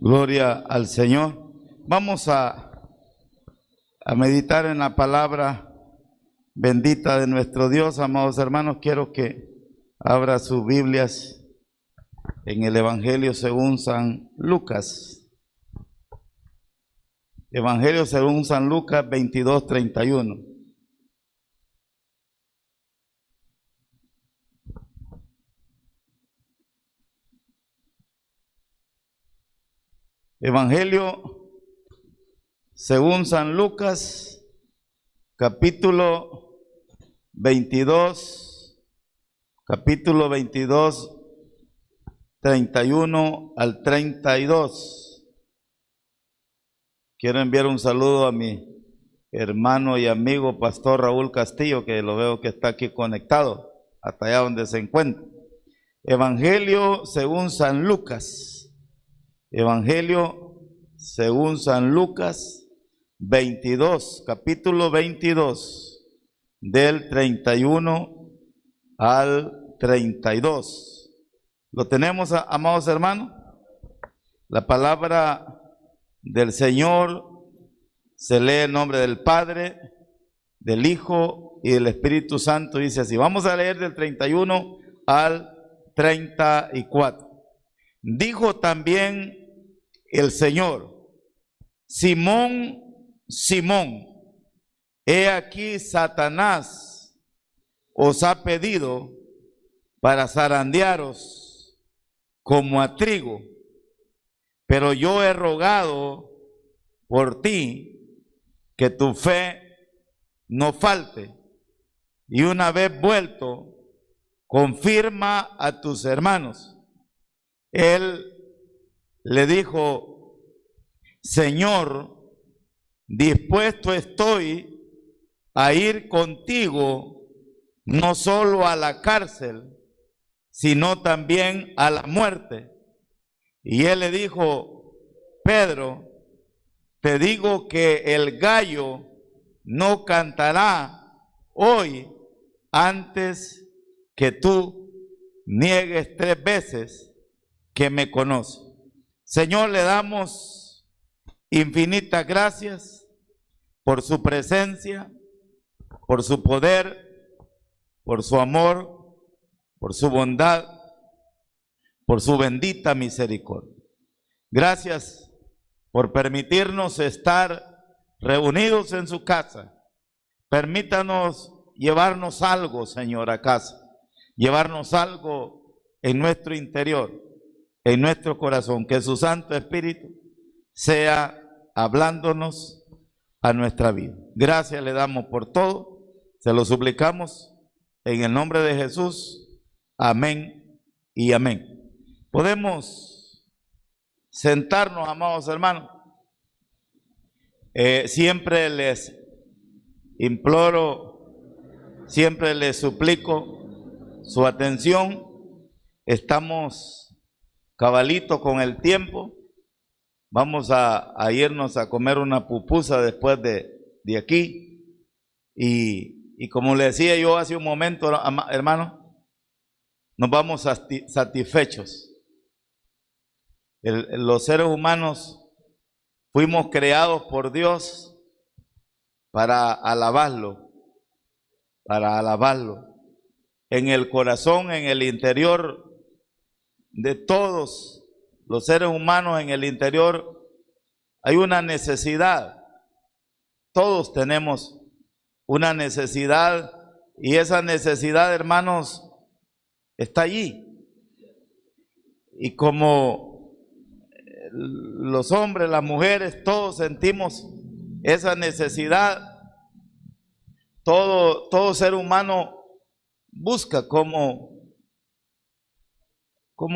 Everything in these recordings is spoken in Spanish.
Gloria al Señor. Vamos a meditar en la palabra bendita de nuestro Dios. Amados hermanos, quiero que abra sus Biblias en el Evangelio según San Lucas. Evangelio según San Lucas 22:31. Evangelio según San Lucas, capítulo 22, 31 al 32. Quiero enviar un saludo a mi hermano y amigo Pastor Raúl Castillo, que lo veo que está aquí conectado, hasta allá donde se encuentra. Evangelio según San Lucas. Evangelio según San Lucas 22, capítulo 22, del 31 al 32. ¿Lo tenemos, amados hermanos? La palabra del Señor se lee en nombre del Padre, del Hijo y del Espíritu Santo. Dice así, vamos a leer del 31 al 34. Dijo también el Señor: Simón, Simón, he aquí Satanás os ha pedido para zarandearos como a trigo, pero yo he rogado por ti que tu fe no falte, y una vez vuelto, confirma a tus hermanos. Él le dijo: Señor, dispuesto estoy a ir contigo, no solo a la cárcel, sino también a la muerte. Y él le dijo: Pedro, te digo que el gallo no cantará hoy antes que tú niegues 3 veces que me conoces. Señor, le damos infinitas gracias por su presencia, por su poder, por su amor, por su bondad, por su bendita misericordia. Gracias por permitirnos estar reunidos en su casa. Permítanos llevarnos algo, Señor, a casa. Llevarnos algo en nuestro interior, en nuestro corazón, que su Santo Espíritu sea hablándonos a nuestra vida. Gracias le damos por todo, se lo suplicamos en el nombre de Jesús. Amén y amén. Podemos sentarnos, amados hermanos. Siempre les imploro, siempre les suplico su atención. Estamos cabalito con el tiempo. Vamos a irnos a comer una pupusa después de aquí. Y como le decía yo hace un momento, hermano, nos vamos satisfechos. Los seres humanos fuimos creados por Dios para alabarlo, en el corazón, en el interior de todos los seres humanos. En el interior hay una necesidad. Todos tenemos una necesidad, y esa necesidad, hermanos, está allí. Y como los hombres, las mujeres, todos sentimos esa necesidad. Todo ser humano busca cómo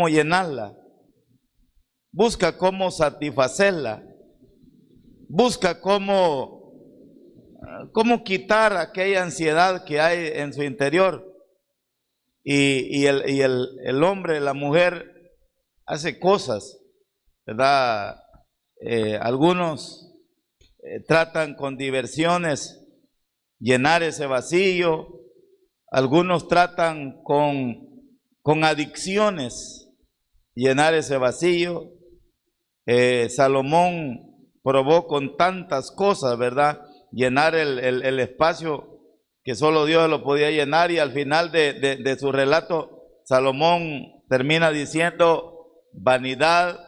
llenarla, busca cómo satisfacerla, busca cómo quitar aquella ansiedad que hay en su interior. Y el hombre, la mujer, hace cosas, ¿verdad? Algunos tratan con diversiones llenar ese vacío, algunos tratan con adicciones llenar ese vacío, Salomón probó con tantas cosas, ¿verdad? Llenar el espacio que solo Dios lo podía llenar, y al final de su relato, Salomón termina diciendo: vanidad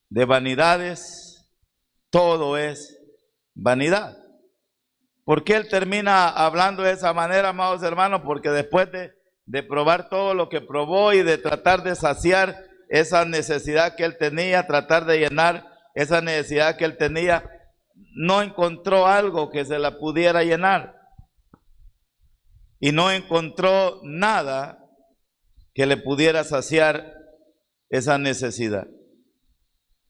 de vanidades, todo es vanidad. ¿Por qué él termina hablando de esa manera, amados hermanos? Porque después de probar todo lo que probó y de tratar de saciar esa necesidad que él tenía, tratar de llenar esa necesidad que él tenía, no encontró algo que se la pudiera llenar. Y no encontró nada que le pudiera saciar esa necesidad.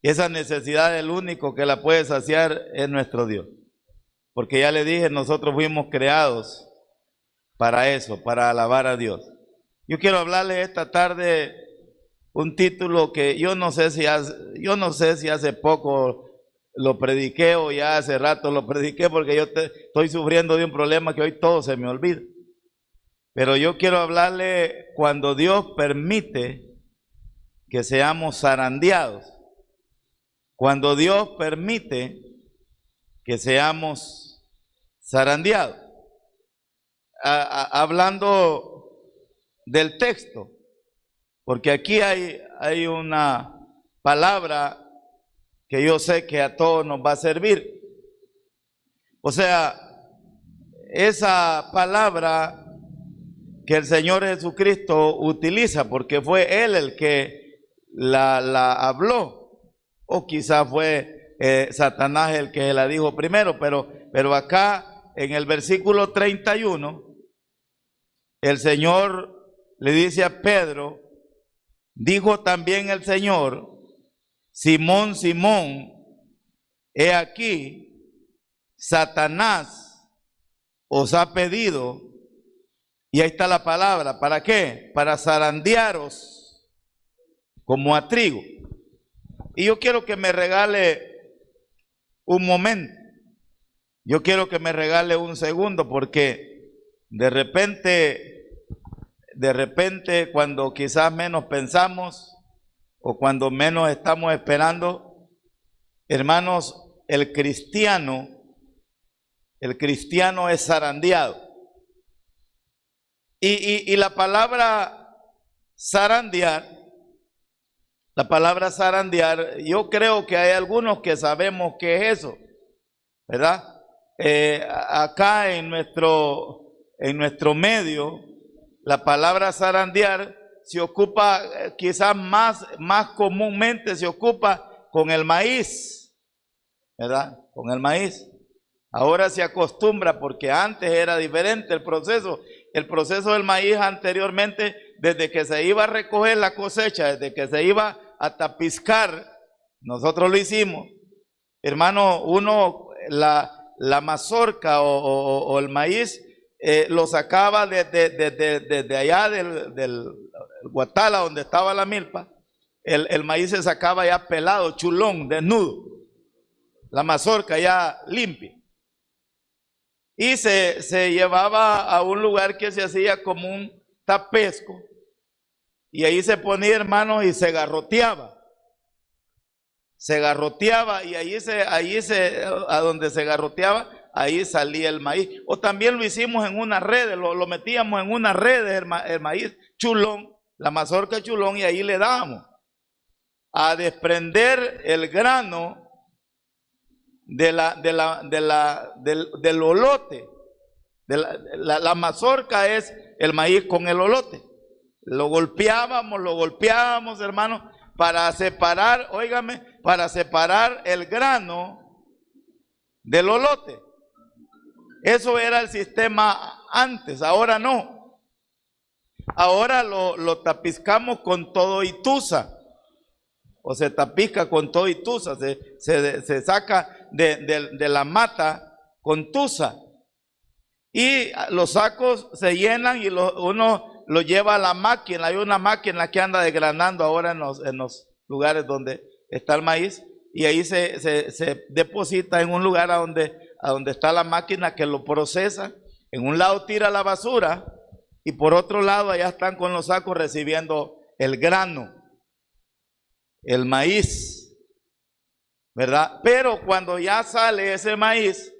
Esa necesidad, el único que la puede saciar es nuestro Dios. Porque ya le dije, nosotros fuimos creados para eso, para alabar a Dios. Yo quiero hablarles esta tarde un título que yo no sé si hace poco lo prediqué o ya hace rato lo prediqué, porque yo estoy sufriendo de un problema que hoy todo se me olvida. Pero yo quiero hablarle cuando Dios permite que seamos zarandeados. Cuando Dios permite que seamos zarandeados. Hablando del texto, porque aquí hay una palabra que yo sé que a todos nos va a servir. O sea, esa palabra que el Señor Jesucristo utiliza, porque fue Él el que la habló, o quizá fue Satanás el que la dijo primero, pero acá en el versículo 31, el Señor le dice a Pedro: dijo también el Señor, Simón, Simón, he aquí, Satanás os ha pedido, y ahí está la palabra, ¿para qué? Para zarandearos como a trigo. Y yo quiero que me regale un momento, yo quiero que me regale un segundo, porque de repente cuando quizás menos pensamos o cuando menos estamos esperando, hermanos, el cristiano es zarandeado. Y la palabra zarandear, yo creo que hay algunos que sabemos qué es eso, ¿verdad? Acá en nuestro medio, la palabra zarandear se ocupa, quizás más comúnmente se ocupa con el maíz, ¿verdad? Con el maíz. Ahora se acostumbra, porque antes era diferente el proceso. El proceso del maíz anteriormente, desde que se iba a recoger la cosecha, desde que se iba a tapizcar, nosotros lo hicimos. Hermano, la mazorca o el maíz, lo sacaba desde allá del Guatala, donde estaba la milpa. El maíz se sacaba ya pelado, chulón, desnudo. La mazorca ya limpia. Y se llevaba a un lugar que se hacía como un tapesco. Y ahí se ponía, hermanos, y se garroteaba. Y a donde se garroteaba, ahí salía el maíz. O también lo hicimos en unas redes, lo metíamos en unas redes, el maíz chulón, la mazorca chulón, y ahí le dábamos a desprender el grano del olote. La mazorca es el maíz con el olote. Lo golpeábamos, hermanos, para separar, óigame, para separar el grano del olote. Eso era el sistema antes, ahora no. Ahora lo tapizcamos con todo y tusa, o se tapizca con todo y tusa, se saca de la mata con tusa, y los sacos se llenan y uno lo lleva a la máquina. Hay una máquina que anda desgranando ahora en los lugares donde está el maíz, y ahí se deposita en un lugar a donde está la máquina que lo procesa. En un lado tira la basura y por otro lado allá están con los sacos recibiendo el grano, el maíz. ¿verdad? Pero cuando ya sale ese maíz,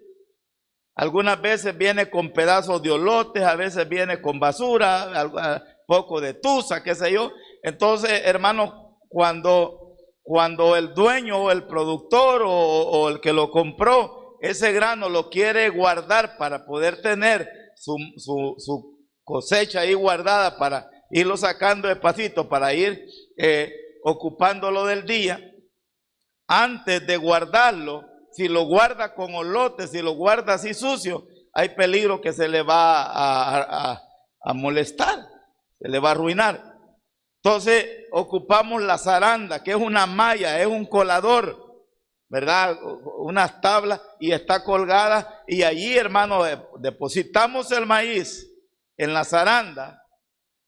algunas veces viene con pedazos de olotes, a veces viene con basura, poco de tusa, qué sé yo. Entonces, hermano, cuando el dueño o el productor o el que lo compró, ese grano lo quiere guardar para poder tener su cosecha ahí guardada, para irlo sacando despacito, para ir ocupándolo del día, antes de guardarlo, si lo guarda con olotes, si lo guarda así sucio, hay peligro que se le va a molestar, se le va a arruinar. Entonces ocupamos la zaranda, que es una malla, es un colador, ¿verdad? Unas tablas, y está colgada, y allí, hermano, depositamos el maíz en la zaranda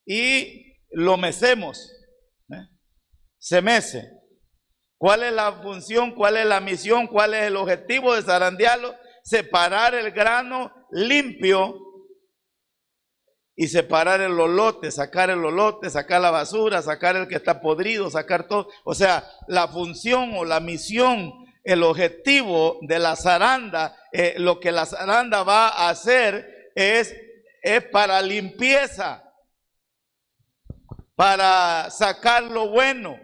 y lo mecemos, se mece. ¿Cuál es la función? ¿Cuál es la misión? ¿Cuál es el objetivo de zarandearlo? Separar el grano limpio y separar el olote, sacar la basura, sacar el que está podrido, sacar todo. O sea, la función o la misión, el objetivo de la zaranda, lo que la zaranda va a hacer es para limpieza, para sacar lo bueno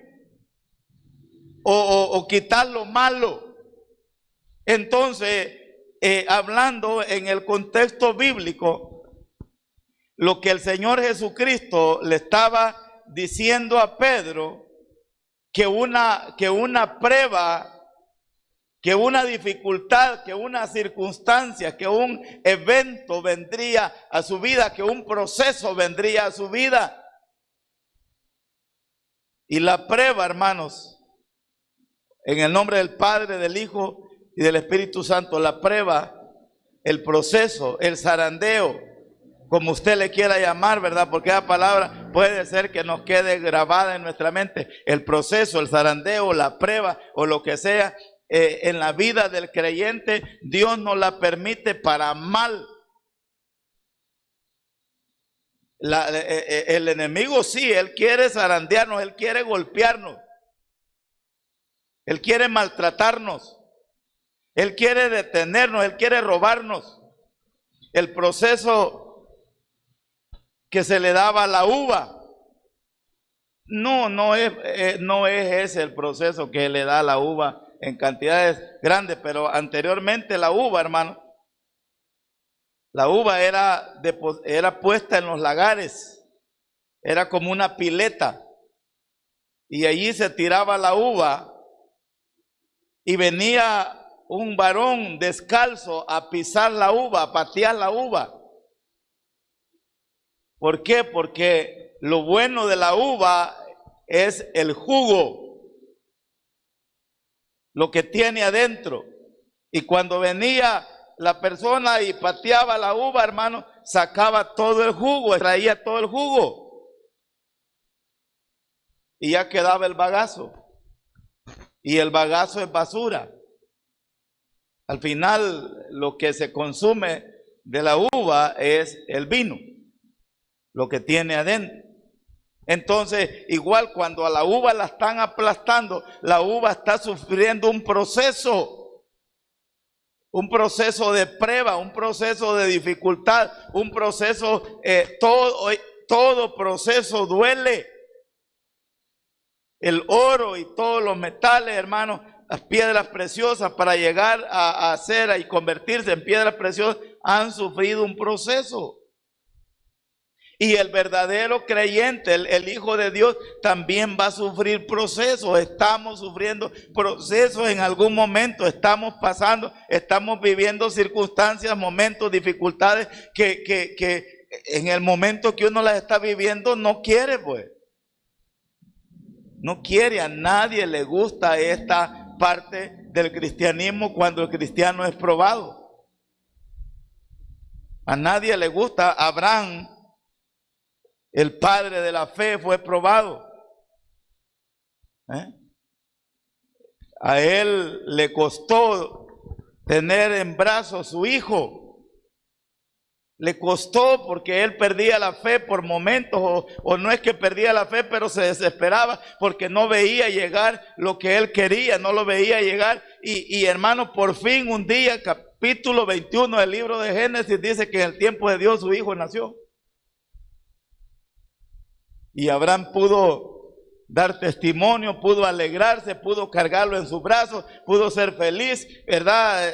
o quitar lo malo. Entonces, hablando en el contexto bíblico, lo que el Señor Jesucristo le estaba diciendo a Pedro, que una prueba, que una dificultad, que una circunstancia, que un evento vendría a su vida, que un proceso vendría a su vida. Y la prueba, hermanos, en el nombre del Padre, del Hijo y del Espíritu Santo, la prueba, el proceso, el zarandeo, como usted le quiera llamar, ¿verdad? Porque esa palabra puede ser que nos quede grabada en nuestra mente. El proceso, el zarandeo, la prueba o lo que sea, en la vida del creyente, Dios nos la permite para mal. El enemigo sí, él quiere zarandearnos, él quiere golpearnos, él quiere maltratarnos, él quiere detenernos, él quiere robarnos. El proceso que se le daba a la uva, no es ese el proceso que le da a la uva en cantidades grandes, pero anteriormente la uva, hermano, la uva era puesta en los lagares, era como una pileta, y allí se tiraba la uva, y venía un varón descalzo a pisar la uva, a patear la uva. ¿Por qué? Porque lo bueno de la uva es el jugo, lo que tiene adentro. Y cuando venía la persona y pateaba la uva, hermano, sacaba todo el jugo, traía todo el jugo. Y ya quedaba el bagazo. Y el bagazo es basura. Al final, lo que se consume de la uva es el vino, lo que tiene adentro. Entonces, igual cuando a la uva la están aplastando, la uva está sufriendo un proceso de prueba, un proceso de dificultad, un proceso, todo proceso duele. El oro y todos los metales, hermanos, las piedras preciosas, para llegar a hacer y convertirse en piedras preciosas, han sufrido un proceso. Y el verdadero creyente, el Hijo de Dios, también va a sufrir procesos. Estamos sufriendo procesos en algún momento, estamos viviendo circunstancias, momentos, dificultades que en el momento que uno las está viviendo no quiere, pues. No quiere, a nadie le gusta esta parte del cristianismo cuando el cristiano es probado. A nadie le gusta. Abraham, el padre de la fe, fue probado. A él le costó tener en brazos su hijo. Le costó porque él perdía la fe por momentos, o no es que perdía la fe, pero se desesperaba porque no veía llegar lo que él quería, no lo veía llegar, y hermano, por fin un día, capítulo 21 del libro de Génesis dice que en el tiempo de Dios su hijo nació. Y Abraham pudo dar testimonio, pudo alegrarse, pudo cargarlo en sus brazos, pudo ser feliz, ¿verdad?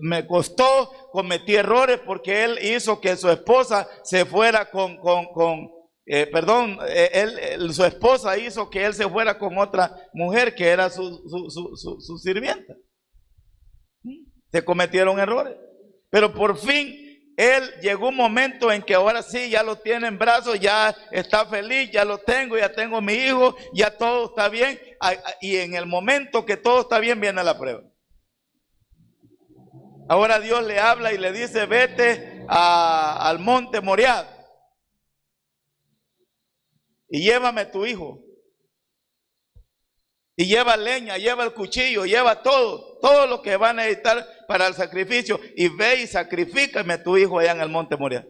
Me costó, cometí errores porque él hizo que su esposa se fuera su esposa hizo que él se fuera con otra mujer que era su sirvienta. Se cometieron errores, pero por fin él llegó un momento en que ahora sí, ya lo tiene en brazos, ya está feliz, ya lo tengo, ya tengo mi hijo, ya todo está bien. Y en el momento que todo está bien, viene la prueba. Ahora Dios le habla y le dice, vete al monte Moriah y llévame tu hijo. Y lleva leña, lleva el cuchillo, lleva todo lo que va a necesitar para el sacrificio. Y ve y sacrifícame a tu hijo allá en el monte Moriah.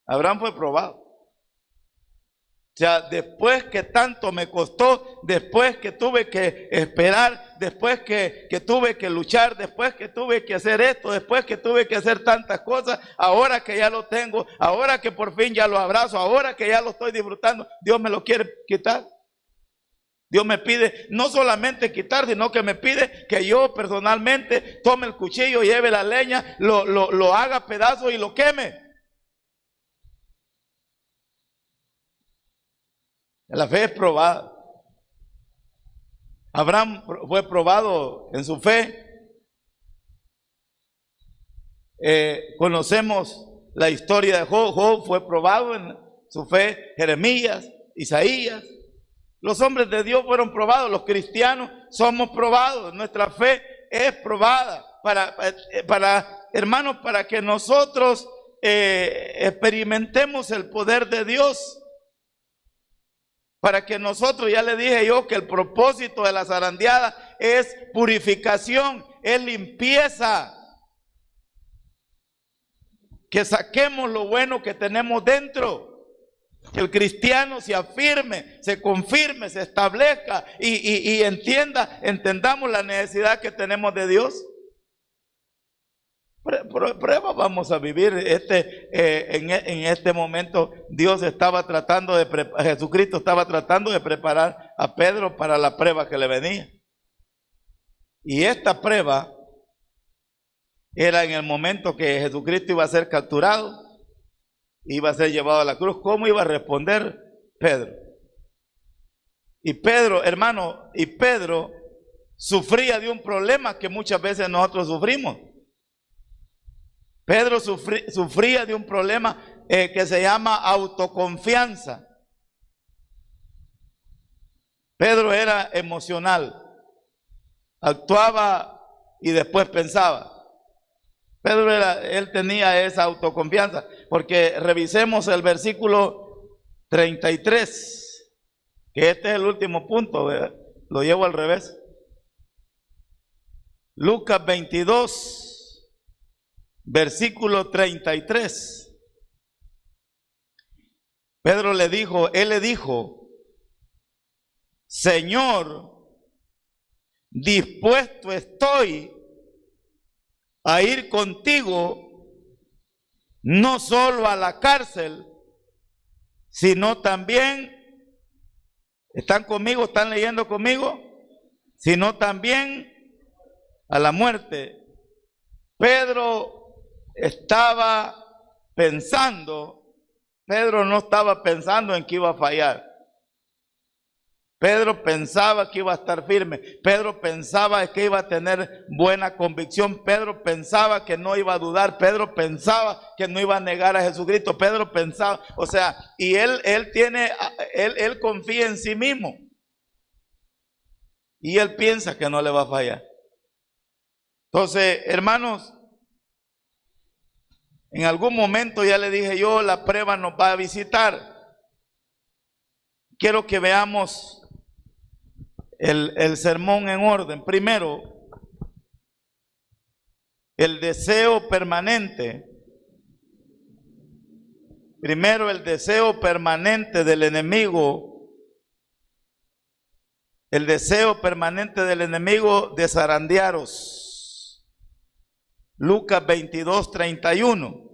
Abraham fue probado. O sea, después que tanto me costó, después que tuve que esperar, después que tuve que luchar, después que tuve que hacer esto, después que tuve que hacer tantas cosas, ahora que ya lo tengo, ahora que por fin ya lo abrazo, ahora que ya lo estoy disfrutando, Dios me lo quiere quitar. Dios me pide no solamente quitar, sino que me pide que yo personalmente tome el cuchillo, lleve la leña, lo haga pedazos y lo queme. La fe es probada. Abraham fue probado en su fe. Conocemos la historia de Job. Job fue probado en su fe. Jeremías, Isaías. Los hombres de Dios fueron probados. Los cristianos somos probados. Nuestra fe es probada hermanos, para que nosotros experimentemos el poder de Dios. Para que nosotros, ya le dije yo, que el propósito de la zarandeada es purificación, es limpieza. Que saquemos lo bueno que tenemos dentro. Que el cristiano se afirme, se confirme, se establezca y entendamos la necesidad que tenemos de Dios. Prueba vamos a vivir en este momento. Jesucristo estaba tratando de preparar a Pedro para la prueba que le venía. Y esta prueba era en el momento que Jesucristo iba a ser capturado, iba a ser llevado a la cruz. ¿Cómo iba a responder Pedro? Y Pedro, hermano, sufría de un problema que muchas veces nosotros sufrimos. Pedro sufría de un problema que se llama autoconfianza. Pedro era emocional, actuaba y después pensaba. Él tenía esa autoconfianza, porque revisemos el versículo 33, que este es el último punto, lo llevo al revés. Lucas 22. Versículo 33. Él le dijo, Señor, dispuesto estoy a ir contigo, no solo a la cárcel, sino también, ¿están conmigo? ¿Están leyendo conmigo? Sino también a la muerte. Pedro no estaba pensando en que iba a fallar. Pedro pensaba que iba a estar firme. Pedro pensaba que iba a tener buena convicción. Pedro pensaba que no iba a dudar. Pedro pensaba que no iba a negar a Jesucristo. Pedro pensaba, y él confía en sí mismo. Y él piensa que no le va a fallar. Entonces, hermanos, en algún momento ya le dije yo, la prueba nos va a visitar. Quiero que veamos el sermón en orden. Primero, el deseo permanente. Primero, el deseo permanente del enemigo El deseo permanente del enemigo de zarandearos. Lucas 22, 31.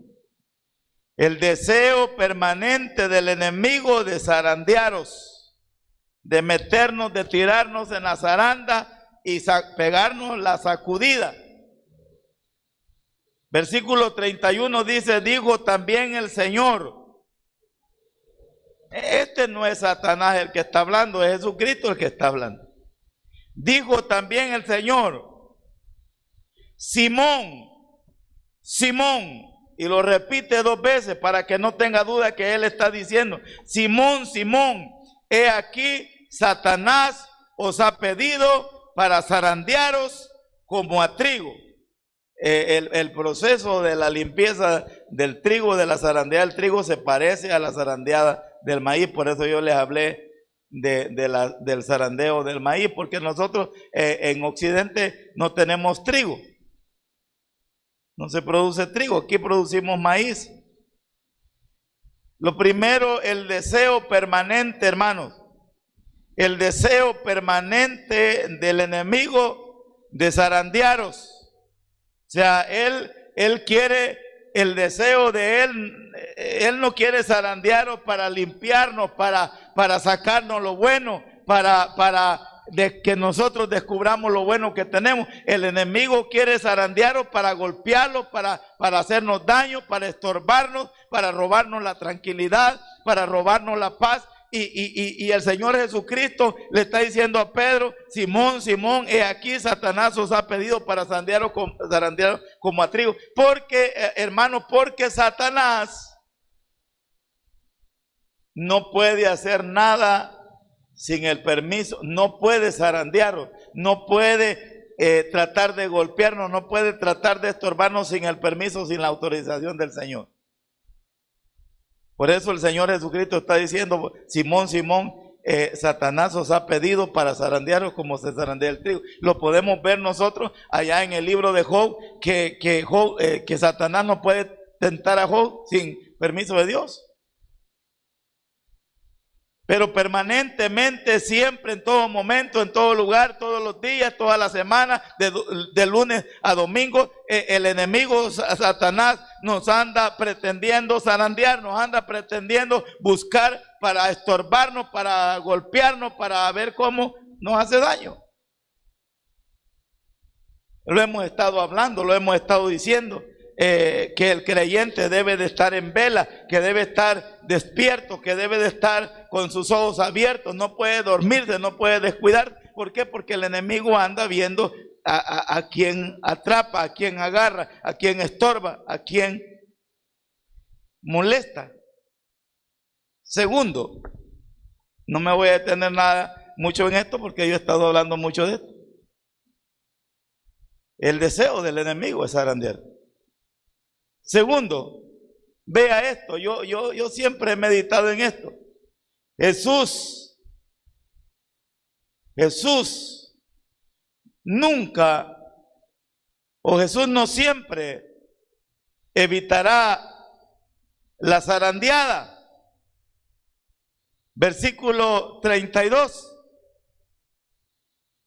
El deseo permanente del enemigo de zarandearos, de meternos, de tirarnos en la zaranda y pegarnos la sacudida. Versículo 31 dice, dijo también el Señor. Este no es Satanás el que está hablando, es Jesucristo el que está hablando. Dijo también el Señor, Simón, Simón, y lo repite 2 veces para que no tenga duda que él está diciendo, Simón, Simón, he aquí Satanás os ha pedido para zarandearos como a trigo. El proceso de la limpieza del trigo, de la zarandeada del trigo, se parece a la zarandeada del maíz. Por eso yo les hablé del zarandeo del maíz, porque nosotros en Occidente no tenemos trigo. No se produce trigo, aquí producimos maíz. Lo primero, el deseo permanente, hermanos. El deseo permanente del enemigo de zarandearos. O sea, él quiere, el deseo de él no quiere zarandearos para limpiarnos, para sacarnos lo bueno, para que nosotros descubramos lo bueno que tenemos. El enemigo quiere zarandearos para golpearlos, para hacernos daño, para estorbarnos, para robarnos la tranquilidad, para robarnos la paz. Y el Señor Jesucristo le está diciendo a Pedro, Simón, Simón, he aquí Satanás os ha pedido para zarandearos como a trigo. Porque, hermano, porque Satanás no puede hacer nada sin el permiso, no puede zarandearos, no puede tratar de golpearnos, no puede tratar de estorbarnos sin el permiso, sin la autorización del Señor. Por eso el Señor Jesucristo está diciendo, Simón, Simón, Satanás os ha pedido para zarandearos como se zarandea el trigo. Lo podemos ver nosotros allá en el libro de Job, que Satanás no puede tentar a Job sin permiso de Dios. Pero permanentemente, siempre, en todo momento, en todo lugar, todos los días, toda la semana, de lunes a domingo, el enemigo Satanás nos anda pretendiendo zarandear, nos anda pretendiendo buscar para estorbarnos, para golpearnos, para ver cómo nos hace daño. Lo hemos estado hablando, lo hemos estado diciendo. Que el creyente debe de estar en vela, que debe estar despierto, que debe de estar con sus ojos abiertos, no puede dormirse, no puede descuidar. ¿Por qué? Porque el enemigo anda viendo a quien atrapa, a quien agarra, a quien estorba, a quien molesta. Segundo, no me voy a detener mucho en esto porque yo he estado hablando mucho de esto. El deseo del enemigo es zarandear. Segundo, vea esto, yo siempre he meditado en esto. Jesús nunca, o Jesús no siempre evitará la zarandeada. Versículo 32.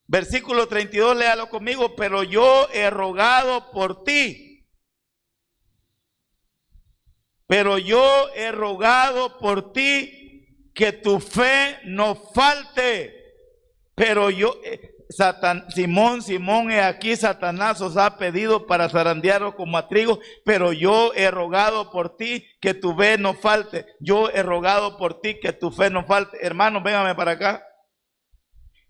Versículo 32, léalo conmigo. Pero yo he rogado por ti. Pero yo he rogado por ti que tu fe no falte. Pero yo, Simón, Simón, he aquí Satanás os ha pedido para zarandearos como a trigo, pero yo he rogado por ti que tu fe no falte. Yo he rogado por ti que tu fe no falte. Hermanos, véngame para acá.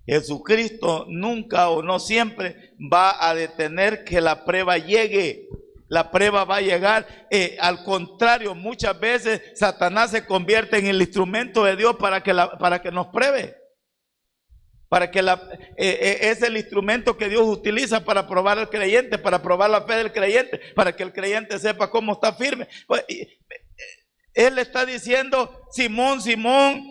Jesucristo nunca o no siempre va a detener que la prueba llegue. La prueba va a llegar. Al contrario, muchas veces Satanás se convierte en el instrumento de Dios para que nos pruebe. Es el instrumento que Dios utiliza para probar al creyente, para probar la fe del creyente, para que el creyente sepa cómo está firme. Él está diciendo, Simón, Simón,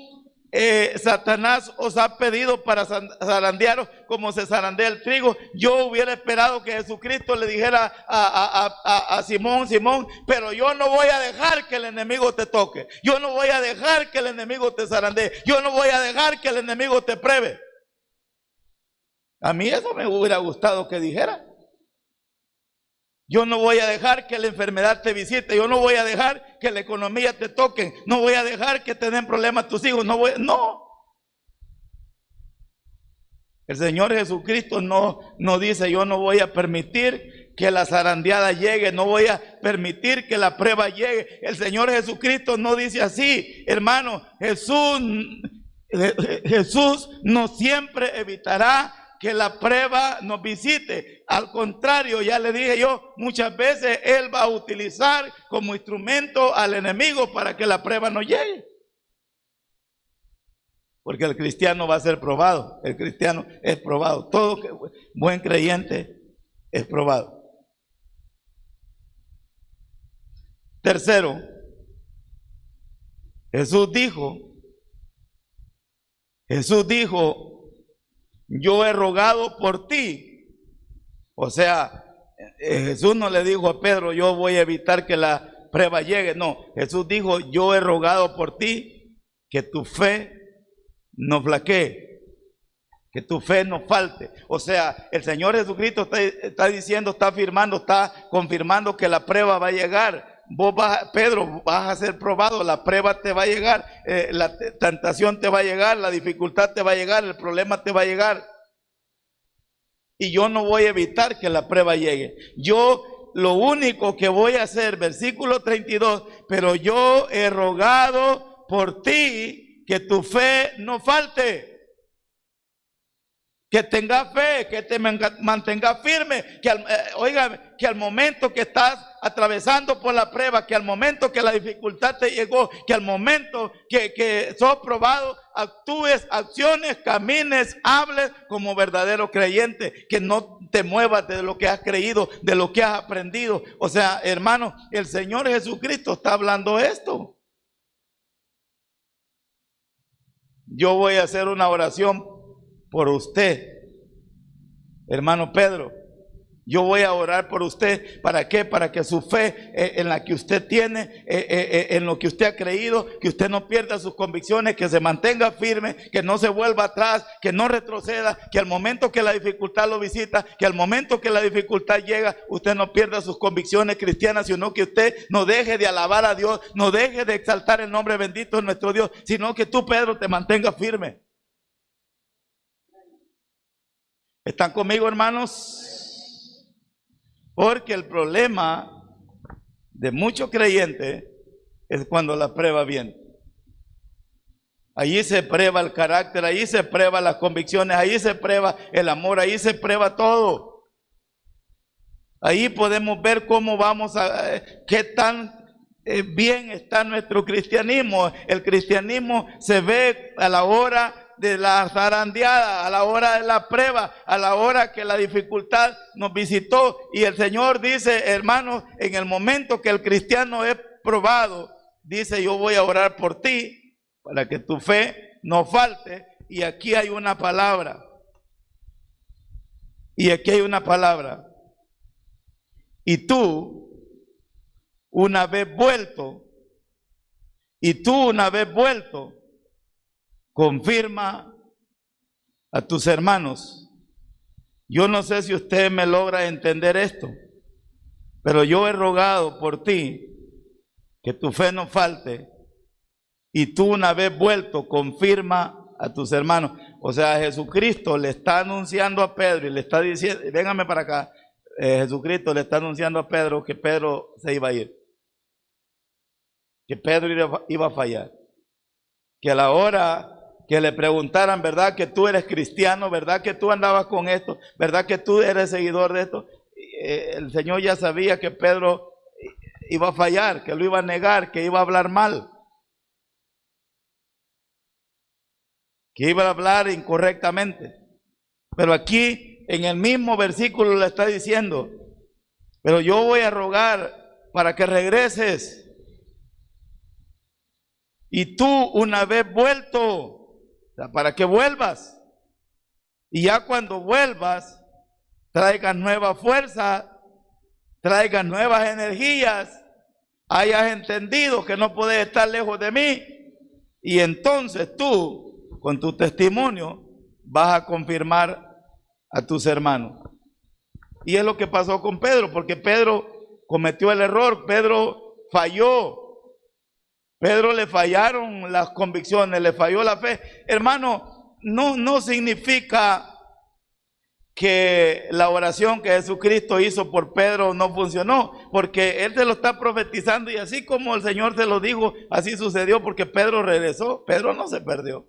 Satanás os ha pedido para zarandearos como se zarandea el trigo. Yo hubiera esperado que Jesucristo le dijera a Simón, Simón, pero yo no voy a dejar que el enemigo te toque. Yo no voy a dejar que el enemigo te zarandee. Yo no voy a dejar que el enemigo te pruebe. A mí eso me hubiera gustado que dijera. Yo no voy a dejar que la enfermedad te visite, yo no voy a dejar que la economía te toque, no voy a dejar que te den problemas tus hijos, no. El Señor Jesucristo no dice, yo no voy a permitir que la zarandeada llegue, no voy a permitir que la prueba llegue. El Señor Jesucristo no dice así, hermano. Jesús no siempre evitará que la prueba nos visite. Al contrario, ya le dije yo, muchas veces Él va a utilizar como instrumento al enemigo para que la prueba no llegue. Porque el cristiano va a ser probado. El cristiano es probado. Todo buen creyente es probado. Tercero, Jesús dijo, yo he rogado por ti. O sea, Jesús no le dijo a Pedro, yo voy a evitar que la prueba llegue. No, Jesús dijo, yo he rogado por ti que tu fe no flaquee, que tu fe no falte. O sea, el Señor Jesucristo está diciendo, está afirmando, está confirmando que la prueba va a llegar. Pedro, vas a ser probado, la prueba te va a llegar, la tentación te va a llegar, la dificultad te va a llegar, el problema te va a llegar. Y yo no voy a evitar que la prueba llegue. Yo lo único que voy a hacer, versículo 32, pero yo he rogado por ti que tu fe no falte. Que tengas fe, que te mantengas firme, que al momento que estás atravesando por la prueba, que al momento que la dificultad te llegó, que al momento que sos probado, actúes, acciones, camines, hables como verdadero creyente, que no te muevas de lo que has creído, de lo que has aprendido. O sea, hermano, el Señor Jesucristo está hablando esto. Yo voy a hacer una oración por usted, hermano Pedro. Yo voy a orar por usted. ¿Para qué? Para que su fe en la que usted tiene, en lo que usted ha creído, que usted no pierda sus convicciones, que se mantenga firme, que no se vuelva atrás, que no retroceda, que al momento que la dificultad lo visita, que al momento que la dificultad llega, usted no pierda sus convicciones cristianas, sino que usted no deje de alabar a Dios, no deje de exaltar el nombre bendito de nuestro Dios, sino que tú, Pedro, te mantengas firme. ¿Están conmigo, hermanos? Porque el problema de muchos creyentes es cuando la prueba viene. Allí se prueba el carácter, allí se prueba las convicciones, allí se prueba el amor, allí se prueba todo. Ahí podemos ver cómo vamos qué tan bien está nuestro cristianismo. El cristianismo se ve a la hora de la zarandeada, a la hora de la prueba, a la hora que la dificultad nos visitó. Y el Señor dice, hermanos, en el momento que el cristiano es probado, dice, yo voy a orar por ti para que tu fe no falte. Y aquí hay una palabra. Y aquí hay una palabra. Y tú, una vez vuelto, confirma a tus hermanos. Yo no sé si usted me logra entender esto, pero yo he rogado por ti que tu fe no falte, y tú, una vez vuelto, confirma a tus hermanos. O sea, Jesucristo le está anunciando a Pedro y le está diciendo, véngame para acá, Jesucristo le está anunciando a Pedro que Pedro se iba a ir, que Pedro iba a fallar, que a la hora que le preguntaran, ¿verdad que tú eres cristiano? ¿Verdad que tú andabas con esto? ¿Verdad que tú eres seguidor de esto? El Señor ya sabía que Pedro iba a fallar, que lo iba a negar, que iba a hablar mal, que iba a hablar incorrectamente. Pero aquí en el mismo versículo le está diciendo, pero yo voy a rogar para que regreses. Y tú, una vez vuelto, o sea, para que vuelvas, y ya cuando vuelvas, traigas nueva fuerza, traigas nuevas energías, hayas entendido que no puedes estar lejos de mí, y entonces tú, con tu testimonio, vas a confirmar a tus hermanos. Y es lo que pasó con Pedro, porque Pedro cometió el error, Pedro falló. Pedro le fallaron las convicciones, le falló la fe. Hermano, no significa que la oración que Jesucristo hizo por Pedro no funcionó, porque él se lo está profetizando y así como el Señor se lo dijo, así sucedió, porque Pedro regresó. Pedro no se perdió.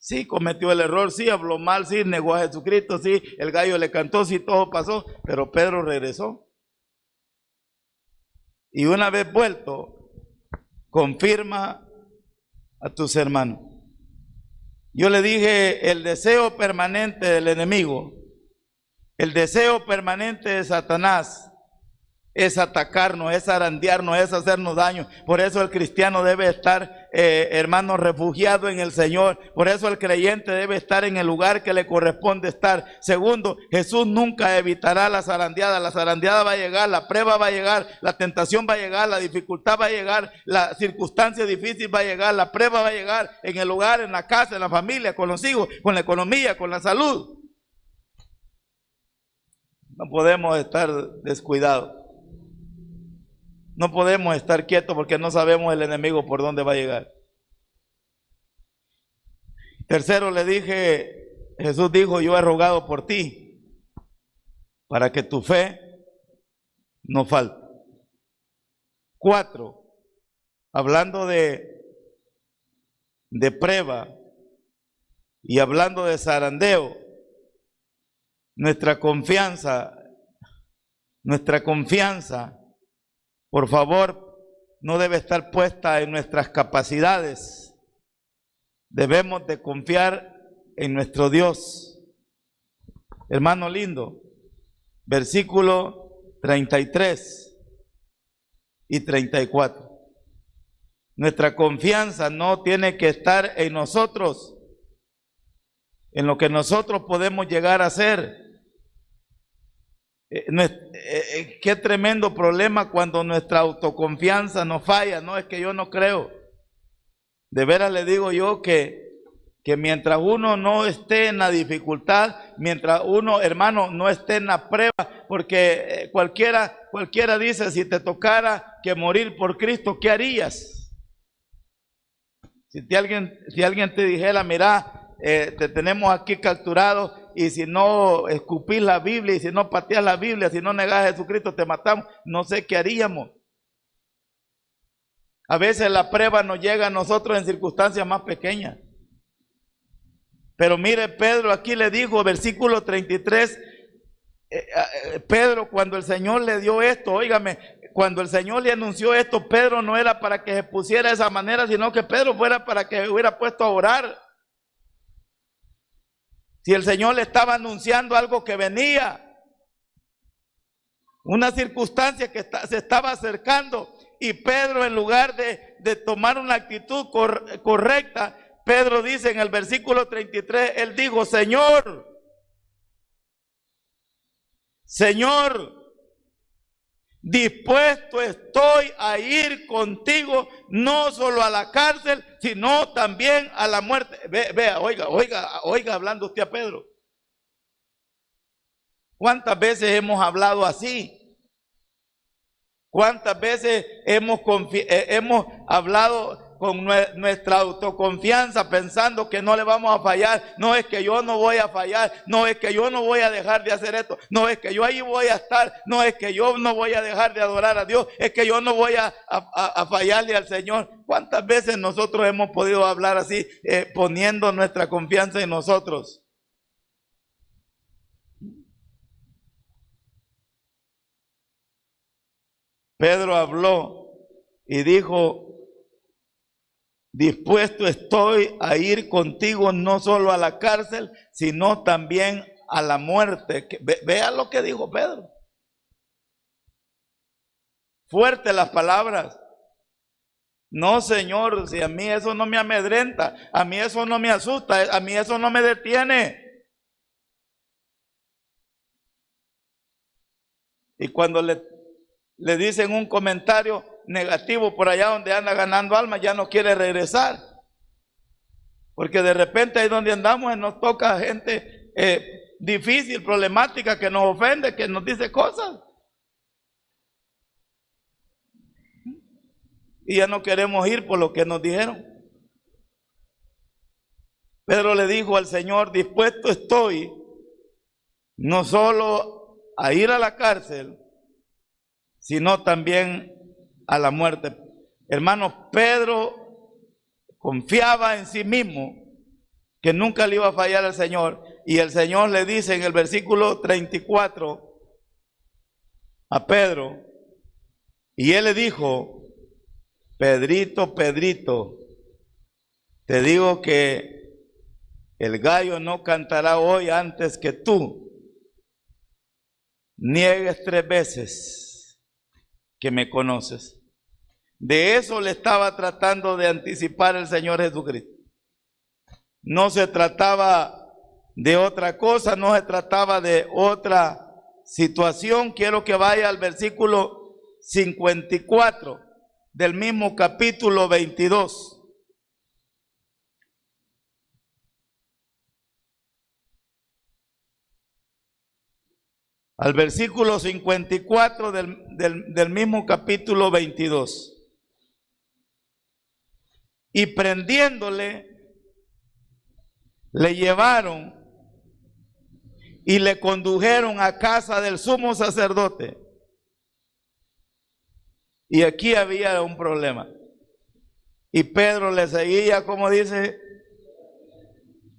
Sí, cometió el error, sí, habló mal, sí, negó a Jesucristo, sí, el gallo le cantó, sí, todo pasó, pero Pedro regresó. Y una vez vuelto, confirma a tus hermanos. Yo le dije, el deseo permanente del enemigo, el deseo permanente de Satanás es atacarnos, es zarandearnos, es hacernos daño. Por eso el cristiano debe estar, hermano, refugiado en el Señor. Por eso el creyente debe estar en el lugar que le corresponde estar. Segundo, Jesús nunca evitará la zarandeada. La zarandeada va a llegar, la prueba va a llegar, la tentación va a llegar, la dificultad va a llegar, la circunstancia difícil va a llegar, la prueba va a llegar en el hogar, en la casa, en la familia, con los hijos, con la economía, con la salud. No podemos estar descuidados. No podemos estar quietos porque no sabemos el enemigo por dónde va a llegar. Tercero, le dije, Jesús dijo, yo he rogado por ti para que tu fe no falte. 4, hablando de prueba y hablando de zarandeo, nuestra confianza, por favor, no debe estar puesta en nuestras capacidades. Debemos de confiar en nuestro Dios. Hermano lindo, versículo 33 y 34. Nuestra confianza no tiene que estar en nosotros, en lo que nosotros podemos llegar a hacer. Qué tremendo problema cuando nuestra autoconfianza nos falla. No, es que yo no creo. De veras le digo yo que mientras uno no esté en la dificultad, mientras uno, hermano, no esté en la prueba, porque cualquiera dice, si te tocara que morir por Cristo, ¿qué harías? Si alguien te dijera, mira, te tenemos aquí capturado, y si no escupís la Biblia, y si no pateas la Biblia, si no negás a Jesucristo, te matamos, no sé qué haríamos. A veces la prueba nos llega a nosotros en circunstancias más pequeñas. Pero mire, Pedro aquí le dijo, versículo 33, Pedro, cuando el Señor le dio esto, óigame, cuando el Señor le anunció esto, Pedro no era para que se pusiera de esa manera, sino que Pedro fuera para que hubiera puesto a orar. Si el Señor le estaba anunciando algo que venía, una circunstancia que se estaba acercando, y Pedro, en lugar de tomar una actitud correcta, Pedro dice en el versículo 33, él dijo, Señor, dispuesto estoy a ir contigo, no solo a la cárcel, sino también a la muerte. Vea, oiga, hablando usted a Pedro. ¿Cuántas veces hemos hablado así? ¿Cuántas veces hemos hablado con nuestra autoconfianza pensando que no le vamos a fallar? No, es que yo no voy a fallar. No, es que yo no voy a dejar de hacer esto. No, es que yo ahí voy a estar. No, es que yo no voy a dejar de adorar a Dios. Es que yo no voy a fallarle al Señor. ¿Cuántas veces nosotros hemos podido hablar así, poniendo nuestra confianza en nosotros? Pedro habló y dijo, dispuesto estoy a ir contigo no solo a la cárcel, sino también a la muerte. Vea lo que dijo Pedro. Fuerte las palabras. No, Señor, si a mí eso no me amedrenta, a mí eso no me asusta, a mí eso no me detiene. Y cuando le dicen un comentario negativo por allá donde anda ganando almas, ya no quiere regresar. Porque de repente ahí donde andamos nos toca gente difícil, problemática, que nos ofende, que nos dice cosas. Y ya no queremos ir por lo que nos dijeron. Pedro le dijo al Señor, dispuesto estoy no solo a ir a la cárcel, sino también a la muerte. Hermanos, Pedro confiaba en sí mismo que nunca le iba a fallar al Señor. Y el Señor le dice en el versículo 34 a Pedro, y él le dijo, Pedrito, Pedrito, te digo que el gallo no cantará hoy antes que tú niegues 3 veces que me conoces. De eso le estaba tratando de anticipar el Señor Jesucristo. No se trataba de otra cosa, no se trataba de otra situación. Quiero que vaya al versículo 54 del mismo capítulo 22. Al versículo 54 del mismo capítulo 22. Y prendiéndole, le llevaron y le condujeron a casa del sumo sacerdote. Y aquí había un problema. Y Pedro le seguía, como dice,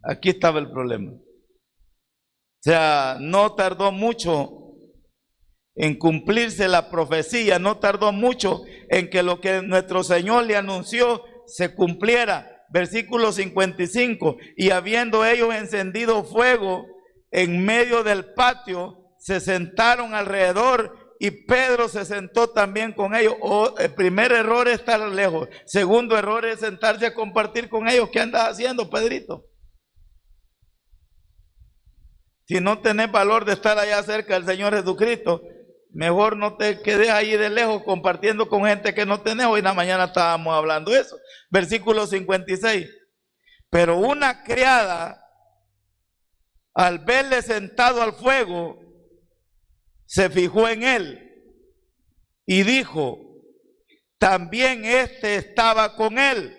aquí estaba el problema. O sea, no tardó mucho en cumplirse la profecía, no tardó mucho en que lo que nuestro Señor le anunció se cumpliera. Versículo 55, y habiendo ellos encendido fuego en medio del patio, se sentaron alrededor y Pedro se sentó también con ellos. El primer error es estar lejos. Segundo error es sentarse a compartir con ellos. ¿Qué andas haciendo, Pedrito? Si no tenés valor de estar allá cerca del Señor Jesucristo, mejor no te quedes ahí de lejos compartiendo con gente que no tenés. Hoy en la mañana estábamos hablando de eso. Versículo 56. Pero una criada, al verle sentado al fuego, se fijó en él y dijo, también este estaba con él.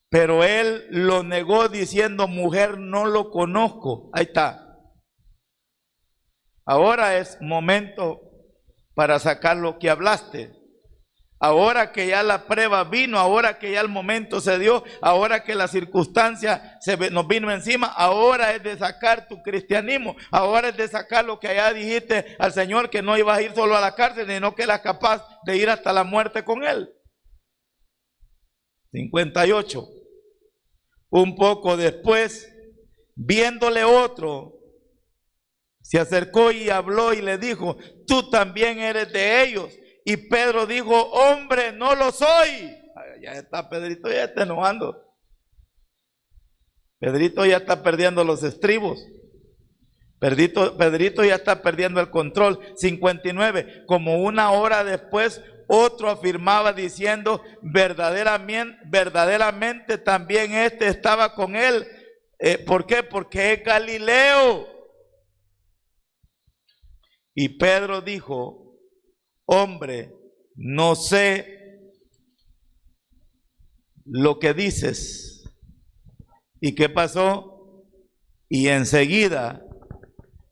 Pero él lo negó diciendo, mujer, no lo conozco. Ahí está. Ahora es momento para sacar lo que hablaste. Ahora que ya la prueba vino, ahora que ya el momento se dio, ahora que la circunstancia nos vino encima, ahora es de sacar tu cristianismo, ahora es de sacar lo que allá dijiste al Señor, que no ibas a ir solo a la cárcel, sino que eras capaz de ir hasta la muerte con Él. 58. Un poco después, viéndole otro, se acercó y habló y le dijo, tú también eres de ellos. Y Pedro dijo, hombre, no lo soy. Ya está, Pedrito ya está enojando. Pedrito ya está perdiendo los estribos. Pedrito ya está perdiendo el control. 59. Como una hora después, otro afirmaba diciendo, verdaderamente también este estaba con él. ¿Por qué? Porque es Galileo. Y Pedro dijo, hombre, no sé lo que dices. ¿Y qué pasó? Y enseguida,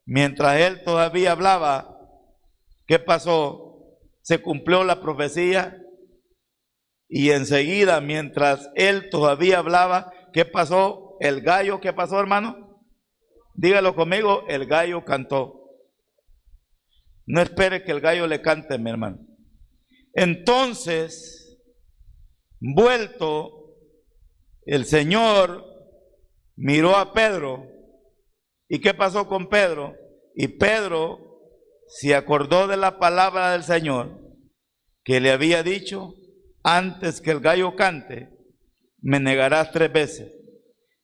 mientras él todavía hablaba, ¿qué pasó? Se cumplió la profecía. Y enseguida, mientras él todavía hablaba, ¿qué pasó? El gallo, ¿qué pasó, hermano? Dígalo conmigo, el gallo cantó. No espere que el gallo le cante, mi hermano. Entonces, vuelto, el Señor miró a Pedro. ¿Y qué pasó con Pedro? Y Pedro se acordó de la palabra del Señor que le había dicho, antes que el gallo cante, me negarás 3 veces.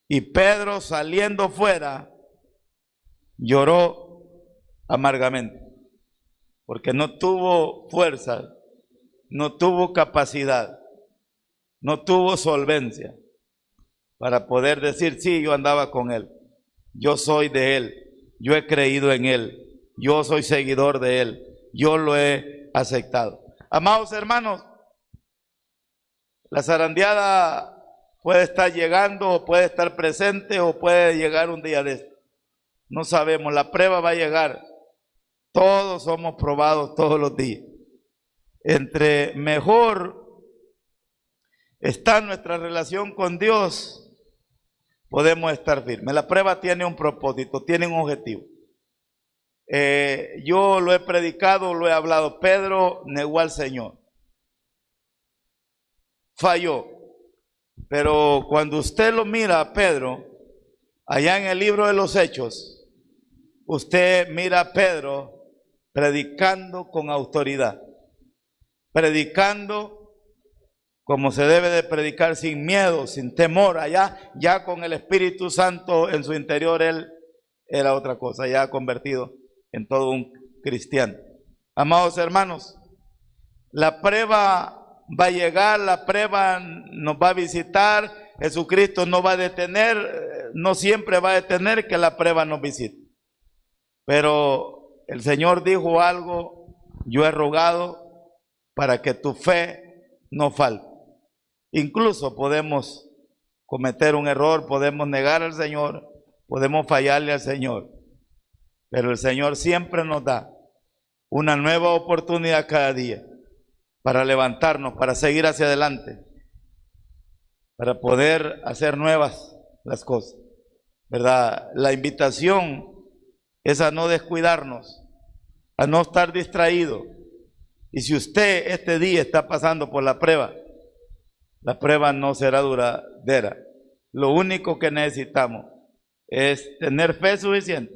Y Pedro, saliendo fuera, lloró amargamente, porque no tuvo fuerza, no tuvo capacidad, no tuvo solvencia para poder decir, sí, yo andaba con él. yo soy de Él, yo he creído en Él, yo soy seguidor de Él, yo lo he aceptado. Amados hermanos, la zarandeada puede estar llegando, o puede estar presente, o puede llegar un día de esto. No sabemos, la prueba va a llegar. Todos somos probados todos los días. Entre mejor está nuestra relación con Dios, podemos estar firmes. La prueba tiene un propósito, tiene un objetivo. Yo lo he predicado, lo he hablado. Pedro negó al Señor. Falló. Pero cuando usted lo mira a Pedro, allá en el libro de los Hechos, usted mira a Pedro predicando con autoridad, predicando como se debe de predicar, sin miedo, sin temor. Allá, ya con el Espíritu Santo en su interior, él era otra cosa, ya convertido en todo un cristiano. Amados hermanos, la prueba va a llegar, la prueba nos va a visitar. Jesucristo no va a detener, no siempre va a detener que la prueba nos visite. Pero el Señor dijo algo: yo he rogado para que tu fe no falte. Incluso podemos cometer un error, podemos negar al Señor, podemos fallarle al Señor, pero el Señor siempre nos da una nueva oportunidad cada día para levantarnos, para seguir hacia adelante, para poder hacer nuevas las cosas, ¿verdad? La invitación es a no descuidarnos, a no estar distraído. Y si usted este día está pasando por la prueba no será duradera. Lo único que necesitamos es tener fe suficiente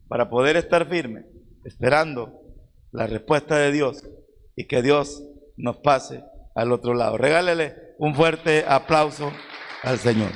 para poder estar firme, esperando la respuesta de Dios, y que Dios nos pase al otro lado. Regálele un fuerte aplauso al Señor.